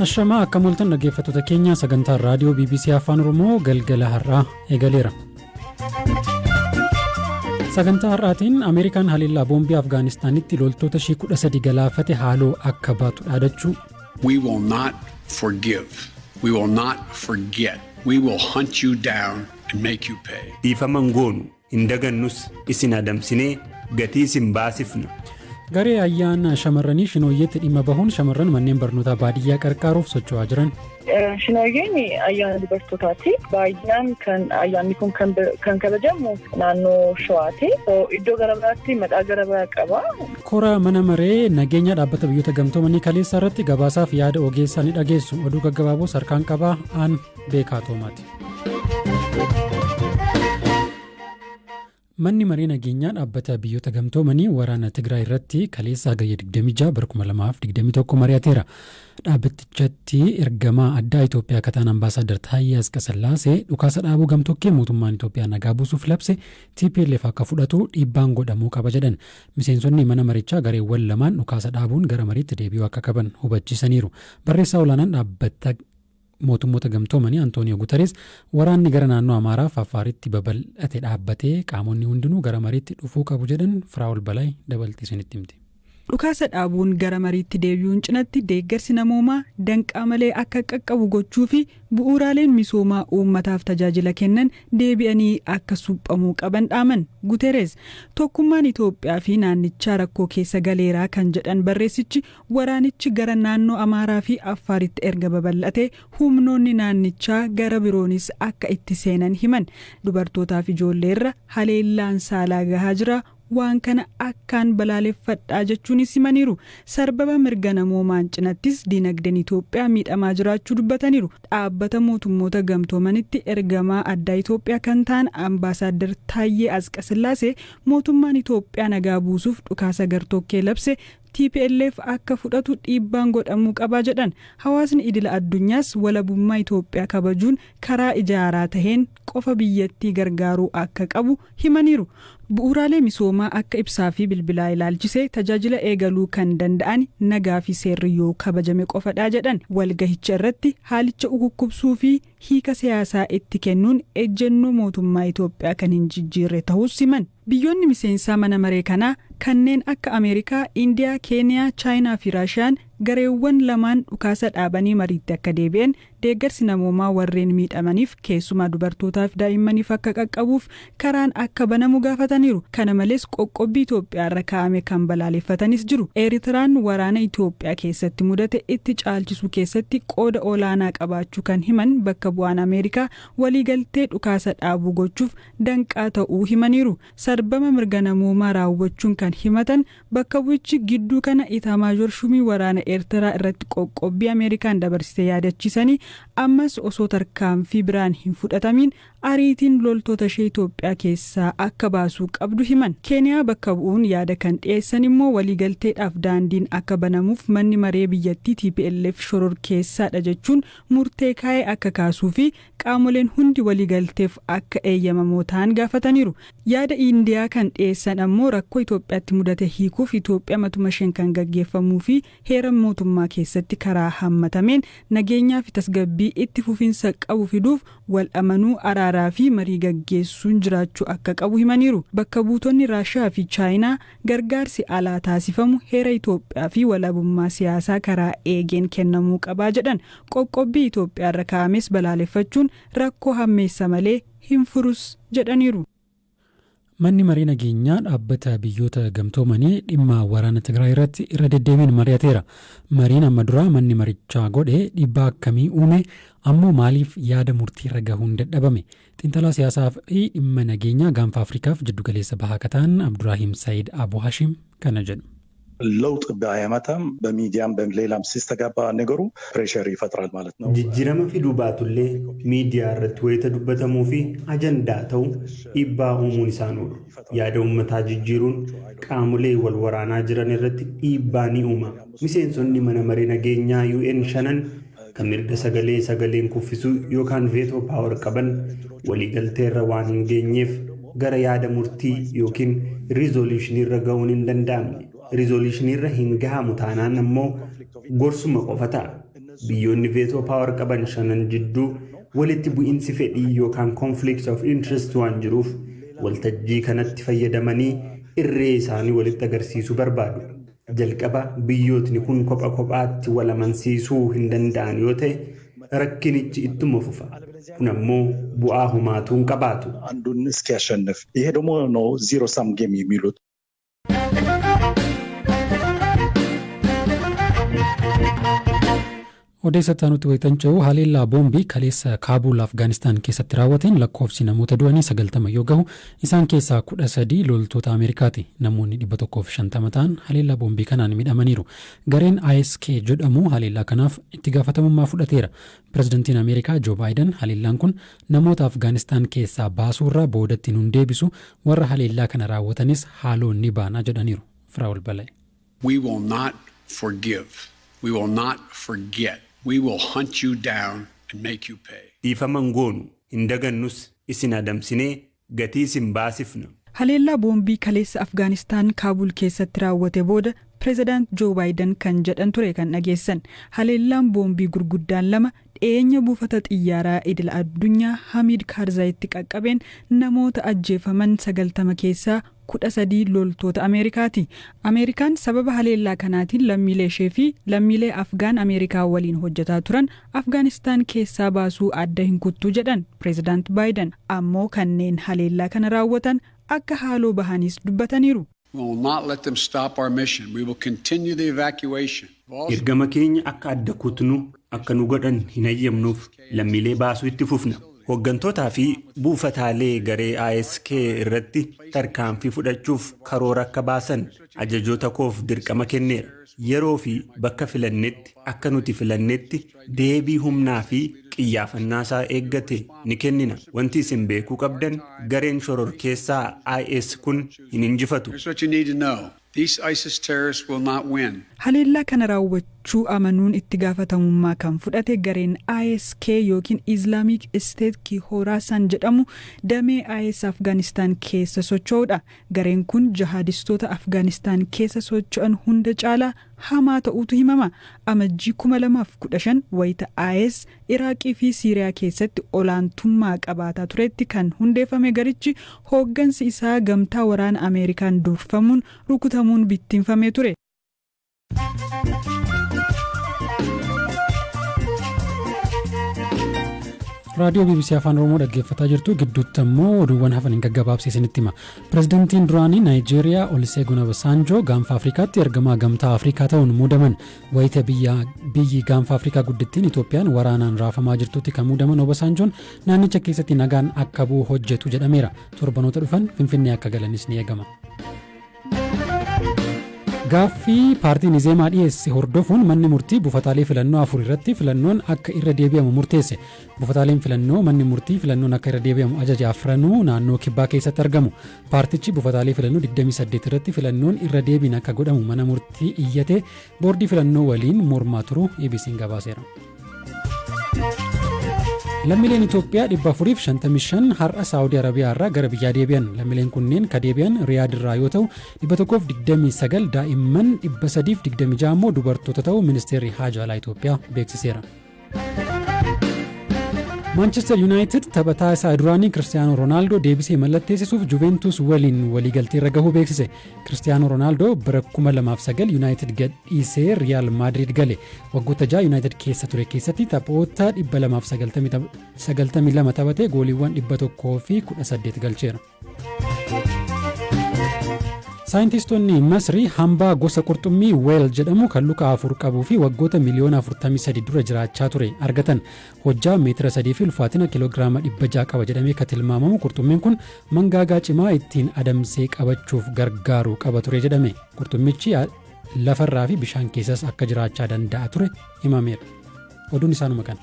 Ashama akka mul'atan dhaggeeffattoota keenya sagantaa raadiyoo BBC Afaan Oromoo galgala har'aa eegaleera. Sagantaa har'aatiin Ameerikaan haleellaa boombii Afgaanistaanitti loltoota 13 galaafate haaloo akka baatu dhaadachuu. We will not forgive. We will not forget. We will hunt you down and make you pay. Dhiifaman goonu hin dagannus isin adamsinee gatii isin baasifna. Garee ayyaana shamarranii Shinooyyeetti dhimma bahuun shamarran manneen barnootaa baadiyyaa qarqaaruuf socho'aa jiran. Shinooyyeen ayyaana dubartootaati. Baay'inaan kan ayyaanni kun kan kabajamu naannoo Shawaati. Iddoo gara biraatti maqaa gara biraa qaba. Kora mana maree nageenya dhaabbata biyyoota gamtoomanii kaleessa irratti gabaasaaf yaada ogeessaa ni dhageessu. Oduu gaggabaaboos harkaan qabaa aan beekaa toomaati. Manni maree nageenyaa dhaabbata biyyoota gamtoomanii waraana Tigraay irratti kaleessa hagayya 26 bara 2021 mari'ateera. Dhaabbatichatti ergamaa addaa Itoophiyaa kataan ambaasaadar Taayyee Asqasillaasee dhukaasa dhaabuu gamtokkee mootummaan Itoophiyaa nagaa buusuuf labse TPLF akka fudhatu dhiibbaan godhamuu qaba jedhan. Miseensonni mana marichaa gareewwan lamaan dhukaasa dhaabuun gara mariitti deebi'uu akka qaban hubachiisaniiru. Barreessaa olaanaan dhaabbata mootummoota gamtoomanii Antooniyo Guutarees waraanni gara naannoo Amaaraa fi Affaaritti babal'ate dhaabbatee qaamonni hundinuu gara mariitti dhufuu qabu jedhan Firaa'ol Balaay dabaltiisanitti himte. Dhukaasa dhaabuun gara mariitti deebi'uun cinatti deeggarsi namoomaa danqaa malee akka qaqqabu gochuu fi bu'uuraaleen misoomaa uummataaf tajaajila kennan deebi'anii akka suphamuu qaban dhaaman. Guuterees tokkummaan Itoophiyaa fi naannichaa rakkoo keessa galeeraa kan jedhan barreessichi waraanichi gara naannoo Amaaraa fi Affaaritti erga babal'ate humnoonni naannichaa gara biroonis akka itti seenan himan. Dubartootaa fi ijoolleerra haleellaan saalaa gahaa jira. Waan kana akkaan balaaleffadhaa jechuunis himaniiru. Sarbama mirga namoomaan cinattis dinagdeen Itoophiyaa miidhamaa jiraachuu dubbataniiru. Dhaabbata mootummoota gamtoomanitti ergamaa addaa Itoophiyaa kan ta'an ambaasaadar Taayyee Asqasillaasee mootummaan Itoophiyaa nagaa buusuuf dhukaasa gartokkee labse TPLF akka fudhatu dhiibbaan godhamuu qaba jedhan. Hawaasni idila addunyaas walabummaa Itoophiyaa kabajuun karaa ijaaraa taheen qofa biyyattii gargaaruu akka qabu himaniiru. Bu'uuraalee misoomaa akka ibsaa fi bilbilaa ilaalchisee tajaajila eegaluu kan danda'an nagaa fi seerri yoo kabajame qofadha jedhan. Walgahicha irratti haalicha ukukkubsuu fi hiika siyaasaa itti kennuun ejjennoo mootummaa Itoophiyaa kan hin jijjiirre ta'us himan. Biyyoonni miseensaa mana maree kanaa kanneen akka Ameerikaa, Indiyaa, Keeniyaa, Chaayinaa fi Raashiyaan gareewwan lamaan dhukaasa dhaabanii mariitti akka deebi'an deeggarsi namoomaa warreen miidhamaniif keessumaa dubartootaaf daa'immaniif akka qaqqabuuf karaan akka banamu gaafataniiru. Kana malees qoqqobbii Itoophiyaa irra kaa'ame kan balaaleffatanis jiru. Eeritiraan waraana Itoophiyaa keessatti mudate itti caalchisuu keessatti qooda olaanaa qabaachuu kan himan bakka bu'aan Ameerikaa waliigaltee dhukaasa dhaabuu gochuuf danqaa ta'uu himaniiru. Sarbama mirga namoomaa raawwachuun kan himatan bakka bu'ichi gidduu kana Itamaajoor Shumii waraana Eertiraa irratti qoqqobbii Ameerikaan dabarsite yaadachiisanii ammas osoo tarkaanfii biraan hin fudhatamin ariitiin loltoota ishee Itoophiyaa keessaa akka baasuu qabdu himan. Keeniyaa bakka bu'uun yaada kan dhiyeessan immoo waliigalteedhaaf daandiin akka banamuuf manni maree biyyattii TPLF shororkeessaadha jechuun murtee kaa'ee akka kaasuu fi qaamoleen hundi waliigalteef akka eeyyamamoo ta'an gaafataniiru. Yaada Indiyaa kan dhiyeessan ammoo rakkoo Itoophiyaatti mudate hiikuuf Itoophiyaa matuma isheen kan gaggeeffamuu fi heera mootummaa keessatti karaa hammatameen nageenyaa fi tasgabbii itti fufinsa qabu fiduuf wal amanuu araaraa fi marii gaggeessuun jiraachuu akka qabu himaniiru. Bakka buutonni Raashiyaa fi Chaayinaa gargaarsi alaa taasifamu heera Itoophiyaa fi walabummaa siyaasaa karaa eegeen kennamuu qabaa jedhan. Qoqqobbii Itoophiyaa irra kaa'ames balaaleffachuun rakkoo hammeessa malee hin furus jedhaniiru. Manni maree nageenyaa dhaabbata biyyoota gamtoomanii dhimma waraana Tigraay irratti irra deddeebiin mari'ateera. Mariin amma duraa manni marichaa godhe dhiibbaa akkamii uume ammoo maaliif yaada murtii irra gahuun dadhabame? Xiinxalaa siyaasaa fi dhimma nageenyaa gaanfa Afrikaaf jiddugaleessa bahaa kataan Abdurrahiim Saayid Abu Hashim kana jedhu. ለውጥ ባያመጣም በሚዲያም በሌላም ሲስተጋባ ነገሩ ፕሬሸር ይፈጥራል ማለት ነው። ጅጅረም ፊዱ ባቱሌ ሚዲያ ረት ወይተ ዱበተሙ ፊ አጀንዳ ተው ኢባ ኡሙን ኢሳኑ ያደ ኡመታ ጅጅሩን ቃሙሌ ወልወራና ጅረን ረት ኢባኒ ኡማ ሚሴንሶኒ መነመሬ ነገኛ ዩኤን ሸነን ከሚርገ ሰገሌን ኩፊሱ ዮካን ቬቶ ፓወር ቀበን ወሊገልቴ ረዋን እንገኘፍ ገረ ያደ ሙርቲ ዮኪን ሪዞሉሽን ይረጋውን እንደንዳም ሪዞሉሽን irra hin gahamu taanaan ammoo gorsuma qofata biyyoonni veetoo paawar qaban shanan jidduu walitti bu'iinsi fedhii yookaan conflict of interest waan jiruuf waltajjii kanatti fayyadamanii irree isaanii walitti agarsiisuu barbaadu. Jalqaba biyyootni kun kopha kophaatti wal amansiisuu hin danda'an yoo ta'e rakkinichi ittuma fufa. Kun ammoo bu'aa homaatu hin qabaatu. አንዱን እስኪያሸንፍ ይሄ ደግሞ ነው ዚሮ ሳም ጌም የሚሉት። Odeessa nuti waytan ce'u haleellaa boombii kaleessa Kaabul Afgaanistaan keessatti raawwateen lakkoofsi namoota du'anii 90 yoo gahu isaan keessaa 13 loltoota Ameerikaati. Namoonni 150 ta'an haleellaa boombii kanaan miidhamaniiru. Gareen ISK jedhamu haleellaa kanaaf itti gaafatamummaa fudhateera. Pireezidantiin Ameerikaa Joo Baayiden haleellaan kun namoota Afgaanistaan keessaa baasuurraa boodatti nun deebisu warra haleellaa kana raawwatanis haaloo ni baanaa jedhaniiru. Firaa'ol Balee. We will not forgive. We will not forget. We will hunt you down and make you pay. Dhiifama goonu hin dagannus isin adamsinee gatii isin baasifna. Haleellaa boombii kaleessa Afgaanistaan Kaabul keessatti raawwate booda Pireezidaant Joo Baayiden kan jedhan ture kan dhageessan. Haleellaan boombii gurguddaan lama dhiyeenya buufata xiyyaaraa idil addunyaa Hamid Karzaayitti qaqqabeen namoota ajjeefaman 90 keessaa 13 loltoota Ameerikaati. Ameerikaan sababa haleellaa kanaatiin lammiilee ishee fi lammiilee Afgaan Ameerikaa waliin hojjetaa turan Afgaanistaan keessaa baasuu adda hin kuttu jedhan Pireezidaant Baayiden. Ammoo kanneen haleellaa kana raawwatan akka haaloo bahanis dubbataniiru. We will not let them stop our mission. We will continue the evacuation. Ergama keenya akka adda kutnu akka nu godhan hin hayyamnuuf lammiilee baasuu itti fufna. Hoggantootaa fi buufataalee garee ISK irratti tarkaanfii fudhachuuf karoora akka baasan ajajoota koof dirqama kenneera. Yeroo fi bakka filannetti akka nuti filannetti deebii humnaa fi qiyyaafannaa isaa eeggate ni kennina. Wanti isin beekuu qabdan gareen shororkeessaa IS kun hin injifatu. Here's what you need to know. These ISIS terrorists will not win. Haleellaa kana raawwachuu amanuun itti gaafatamummaa kan fudhate gareen ISK yookiin Islamic State ki Khorasan jedhamu damee IS Afgaanistaan keessa socho'udha. Gareen kun jihadistoota Afgaanistaan keessa socho'an hunda caalaa hamaa ta'uutu himama. Amajjii 2015 wayita IS Iraaqii fi Siiriyaa keessatti olaantummaa qabaataa turetti kan hundeeffame garichi hooggansi isaa gamtaa waraana Ameerikaan durfamuun rukutamuun bittinfamee ture. raadiyoo BBC Afaan Oromoo dhaggeeffataa jirtu gidduutti immoo oduuwwan hafan hin gaggabaabsiisanitti hima. Pireezidantiin duraanii Naayijeeriyaa Olusegun Obasanjoo gaanfa Afrikaatti ergamaa gamtaa Afrikaa ta'uun muudaman. Wayita biyyi gaanfa Afrikaa guddittiin Itoophiyaan waraanaan raafamaa jirtutti kan muudaman Obasanjoon naannicha keessatti nagaan akka bu'u hojjetu jedhameera. Torbanoota dhufan Finfinnee akka galanis ni eegama. Gaaffii paartiin Izeemaa dhiyeesse hordofuun manni murtii buufataalee filannoo 4 irratti filannoon akka irra deebi'amu murteesse. Buufataaleen filannoo manni murtii filannoon akka irra deebi'amu ajaja afranuu naannoo kibbaa keessatti argamu. Paartichi buufataalee filannoo 28 irratti filannoon irra deebiin akka godhamu mana murtii iyyate boordii filannoo waliin mormaa turuu ABC'n gabaaseera. Lammiileen Itoophiyaa 455 har'a Saawudii Arabiyaa irraa gara biyyaa deebi'an. Lammiileen kunneen ka deebi'an Riyaad irraa yoo ta'u 129 daa'imman 326 immoo dubartoota ta'uu ministeerri Haajaa Alaa Itoophiyaa beeksiseera. Manchester United taphataa isaa duraanii Cristiano Ronaldo deebisee mallatteessisuuf Juventus waliin waliigaltee irra gahuu beeksise. Cristiano Ronaldo bara 2009 United gadhiisee Real Madrid gale. Waggoota 6 United keessa ture keessatti taphoota 292 taphatee gooliiwwan 118 galcheera. Saayintistoonni Masrii hambaa gosa qurxummii weel jedhamu kan luka 4 qabuu fi waggoota miliyoona 43 dura jiraachaa ture argatan. Hojjaa meetira 3 fi ulfaatina kiloogiraama 600 qaba jedhamee kan tilmaamamu qurxummiin kun mangaagaa cimaa ittiin adamsee qabachuuf gargaaru qaba ture jedhame. Qurxummichi lafarraa fi bishaan keessas akka jiraachaa danda'a ture himameera. Oduun isaanuma kana.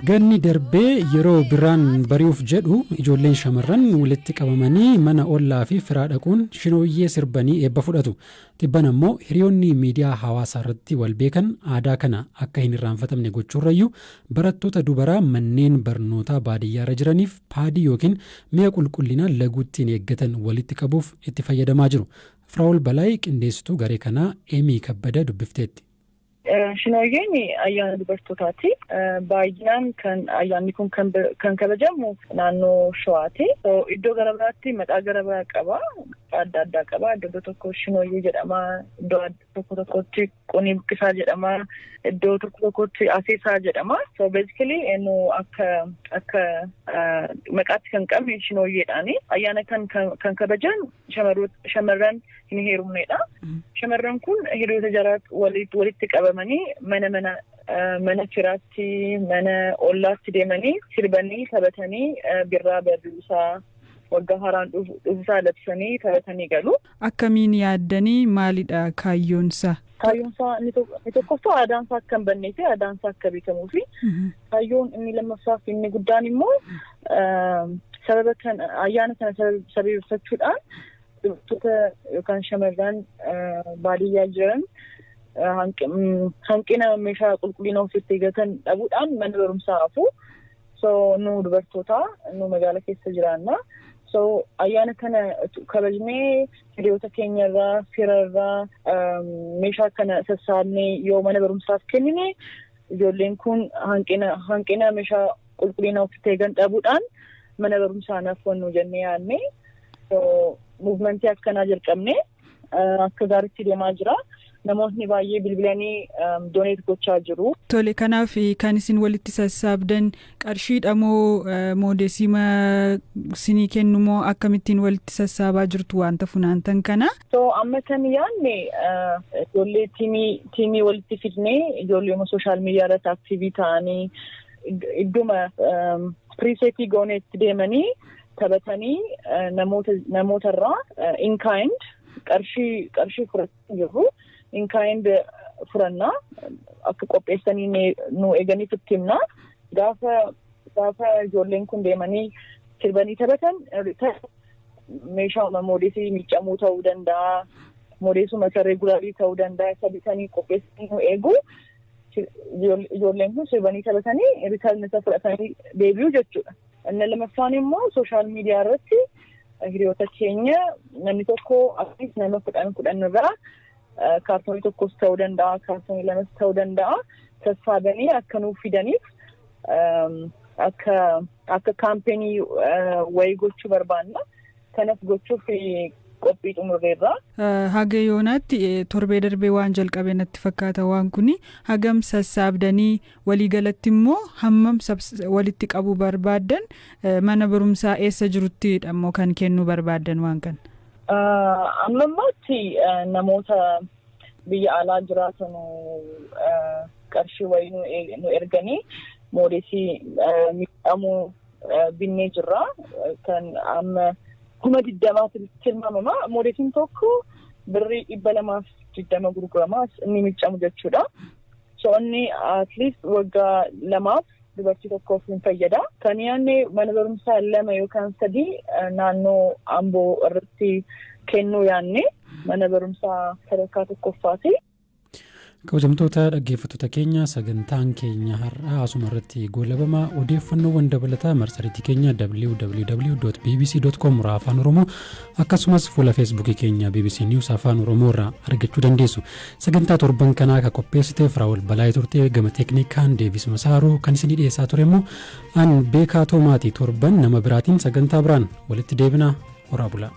Ganni darbee yeroo biraan bari'uuf jedhu ijoolleen shamarran walitti qabamanii mana ollaa fi firaa dhaquun shinooyyee sirbanii eebba fudhatu. Tibban ammoo hiriyoonni miidiyaa hawaasaa irratti wal beekan aadaa kana akka hin irraanfatamne gochuurrayyuu barattoota dubaraa manneen barnootaa baadiyyaarra jiraniif paadii yookiin mi'a qulqullinaa laguuttiin eeggatan walitti qabuuf itti fayyadamaa jiru. Firaa'ol Balaay qindeessituu garee kanaa Eemii Kabbada dubbifteetti. Shinooyyeen ayyaana dubartootaati. Baay'inaan kan ayyaanni kun kan kabajamu naannoo Shawaati. Iddoo gara biraatti maqaa gara biraa qaba. Adda addaa qaba. Iddoo tokko shinooyyee jedhama. Iddoo tokkotti qunii buqqisaa jedhama. Iddoo tokkotti aseesaa jedhama. So basically akka maqaatti kan qabne shinooyyeedhaani. Ayyaana kan kabajan shamarran hin heerumneedha. Shamarran kun hiriyoota jaraa walitti qabamanii mana firaatti mana ollaatti deemanii sirbanii taphatanii birraa barriisaa waggaa haaraan dhufuusaa labsanii taphatanii galu. Akkamiin yaaddanii maalidha kaayyoonsaa? Kaayyoonsaa inni tokkoffaa aadaansaa akka hin bannee fi aadaansaa akka beekamuufi kaayyoon inni lammaffaaf inni guddaan immoo ayyaana kana sababeeffachuudhaan dubartoota yookaan shamarran baadiyyaa jiran hanqina meeshaa qulqullina ofitti eeggatan dhabuudhaan mana barumsaa hafu. So nu dubartoota nu magaala keessa jiraanna. So ayyaana kana kabajnee hiriyoota keenyarraa firarraa meeshaa kana sassaabnee yoo mana barumsaaf kennine ijoolleen kun hanqina meeshaa qulqullina ofitti eeggan dhabuudhaan mana barumsaa naafwannu jennee yaadne. So muuvimentii akkanaa jalqabne akka gaariitti deemaa jira. Namoonni baay'ee bilbilanii dooneet gochaa jiru. Tole, kanaaf kan isin walitti sassaabdan qarshiidha moo moodeesima sinii kennu moo akkamittiin walitti sassaabaa jirtu wanta funaantan kana? So amma kan yaadne ijoollee tiimii walitti fidnee ijoollee sooshaal miidiyaa irratti aktiivii ta'anii idduma piriiseetii gooneetti deemanii taphatanii namootarraa in kind qarshii furachaa jirru. In kind furannaa akka qopheessanii nu eeganiif itti himnaa. Gaafa ijoolleen kun deemanii sirbanii taphatan meeshaa moodeesii miiccamuu ta'uu danda'a. Moodeesuma reegulaarii ta'uu danda'a. Isa bitanii qopheessanii nu eegu. Ijoolleen kun sirbanii taphatanii riitarn isa fudhatanii deebi'u jechuudha. Inni lamaffaan immoo sooshaal miidiyaa irratti hiriyoota keenya namni tokko akkasumas nama kudhan irraa kaartoonii tokkos ta'uu danda'a, kaartoonii lamas ta'uu danda'a. Sassaabanii akka nuuf fidaniif akka kaampeenii wayii gochuu barbaanna. Kanas gochuuf qophii xumurreerra. Haga yoonaatti torbee darbee waan jalqabee natti fakkaata waan kuni hagam sassaabdanii waliigalatti immoo hammam walitti qabuu barbaadan mana barumsaa eessa jirutti ammoo kan kennuu barbaadan waan kan? Ammammaatti namoota biyya alaa jiraatan qarshii wayii nu erganii moodeesii miidhamuu binnee jirra. Kan amma 20 tilmaamama. Moodeesiin tokko birrii 220 gurgurama inni miidhamu jechuudha. So inni at least waggaa 2 dubartii tokkoof hin fayyada. Kan yaadne mana barumsaa 2 yookaan 3 naannoo Amboo irratti kennuu yaadne mana barumsaa sadarkaa tokkoffaati. Kabajamtoota dhaggeeffattoota keenya sagantaan keenya har'a asuma irratti goolabamaa odeeffannoowwan dabalataa marsariitii keenya www.bbc.com afaan oromoo akkasumas fuula feesbuukii keenya BBC News afaan oromoo irraa argachuu dandeessu. Sagantaa torban kanaa kan qopheessite Firaa'ol Balaay turte, gama teeknikaan Deevis Masaaroo kan isinii dhiyeessaa ture immoo an beekaa Toomaatii. Torban nama biraatiin sagantaa biraan walitti deebina. Horaa bulaa.